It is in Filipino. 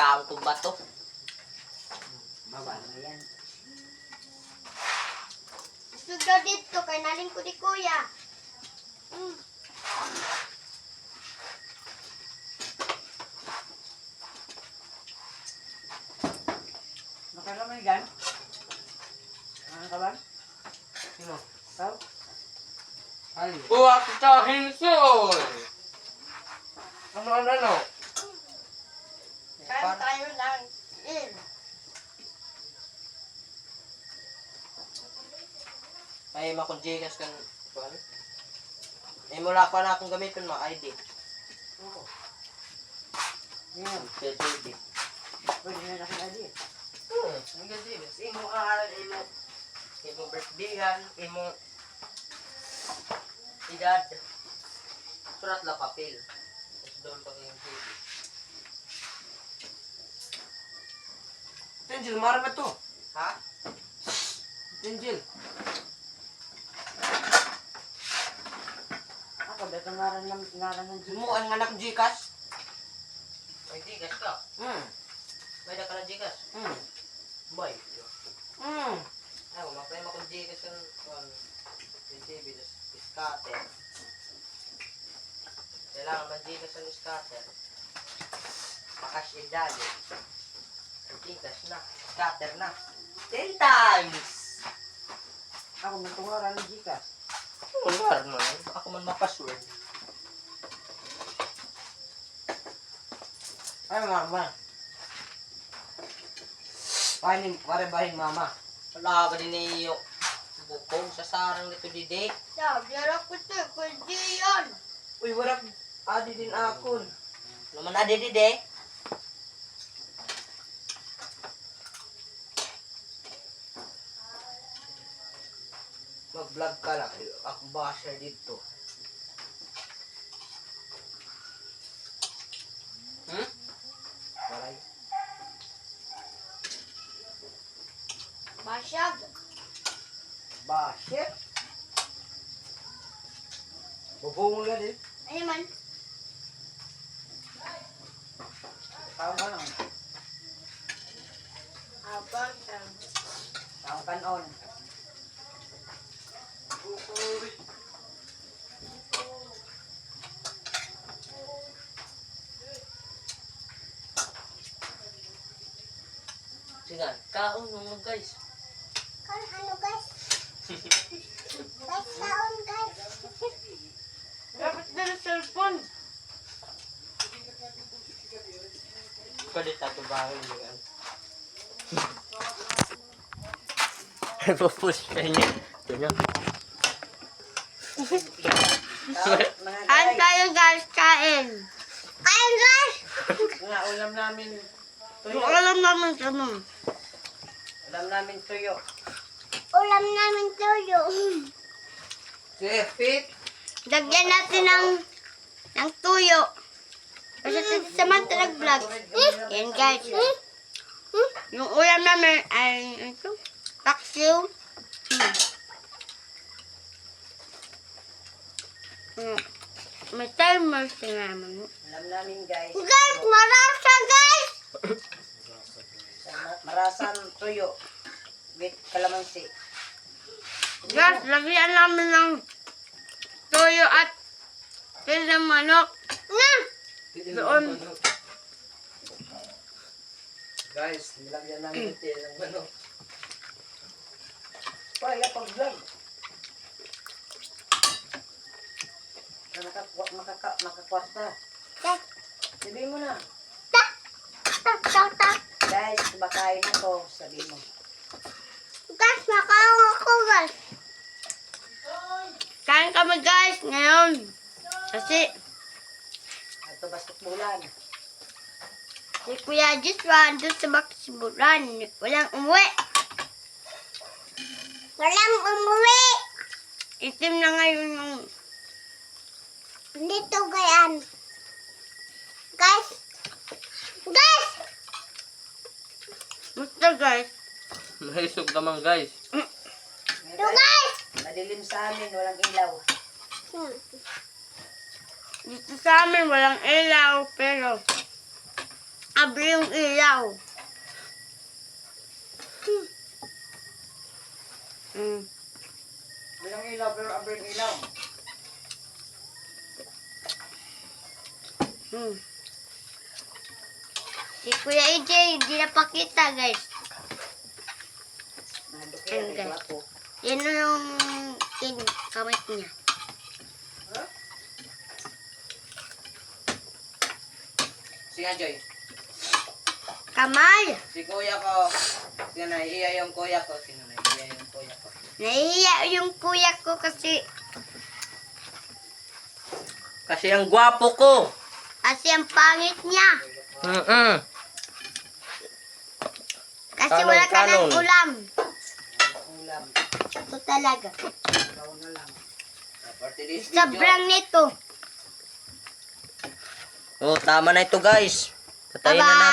Kaon kong bato. Baba na yan. Suga dito kay naling ko di kuya. Nakakamay gan? Ano ka ba? Sino? Ikaw? Ay. Buwak sa hinsoy! Ano? Kain tayo lang. Ay, makunjigas kan. Kuan. Ay, mula ko na akong gamitin mo, ID. Oo. Yan. PJD. Pwede na nakin adi. Ang ganda yun. Imo aral, imo birthday yan, imo edad. Surat la papel. Tapos doon pa kayong TV. Tenjil, marami to. Ha? Tenjil. Ako, dito ngaran ng Gcash. Mo ang anak Gcash? May Gcash ka? May da ka na Gcash? Boy. Ay, kumapay mo kung Gcash yung TV, scatter. Kailangan man Gcash yung scatter. Makash idali. Gcash na. Scatter na. 10 times! Ako, natungaran ng Gcash. Kunwar mo, ako man mapasword. Ay, mama. Bahin mama. Wala ka din iyo. Bukong sa sarang nito dide. Sabi ko ito, pwede yan. Uy, wala. Adi din akon. Naman na dide. Mag-vlog ka lang. Ako ba share dito? Waray. Masyag. Shit. Bubong nga din. Ano man? Tama lang. Abang lang. Tama kanon. Sige, kaon mo guys. Ano guys? Guys, kaon guys. Dapat na ng cellphone. Pwede tato bahay mo yan. Pupush ka niya. Ito niya. Kain tayo guys, kain. Kain guys! Nga, ulam namin. Yung alam namin ano. Ulam namin tuyo. Ulam namin tuyo. Sige, fit. Lagyan natin ng tuyo. Kasi Samantha nag-vlog. Yan guys. Yung ulam namin ay ito. Taksiw. May timer siya naman. Ulam namin, guys. Guys, marasa guys! Marasan tuyo. With kalamansi. Guys, lagyan namin ng tuyo at ng manok. Nga! Doon. Guys, nilagyan namin ito ng manok. Kaya pag-vlog. Makakwarta. Guys, Sabi mo na. tak! Tak, tak, tak. Guys, kumakain na to. Sabi mo. Guys, makaon ako guys. Kain kami guys ngayon. Kasi Ito basketbulan. si Kuya Jiswan doon sa Bakasiburan. Walang umuwi. Walang umuwi. Itim na ngayon yung dito gayan. Guys. Guys. Basta guys. Naisog naman guys. Ito guys. Madilim sa amin, walang ilaw. Dito sa amin walang ilaw pero abri yung ilaw. Mm. Walang ilaw, pero abring ilaw. Mm. Si Kuya AJ, hindi napakita, guys. Nandok yan, yan, guys. ako. Yan yung kamay niya. Si Ajoy. Kamay! Si kuya ko. Si naiiya yung kuya ko. Sino naiiya yung kuya ko? Nahihiya yung kuya ko kasi Kasi ang gwapo ko. ang pangit niya. Kasi Kanon, wala ka ng kanon. ulam. Ulam. Ito talaga. Ikaw na lang. Party this video. Sobrang nito. Oh, tama na ito guys. Patayin na Bye-bye. natin.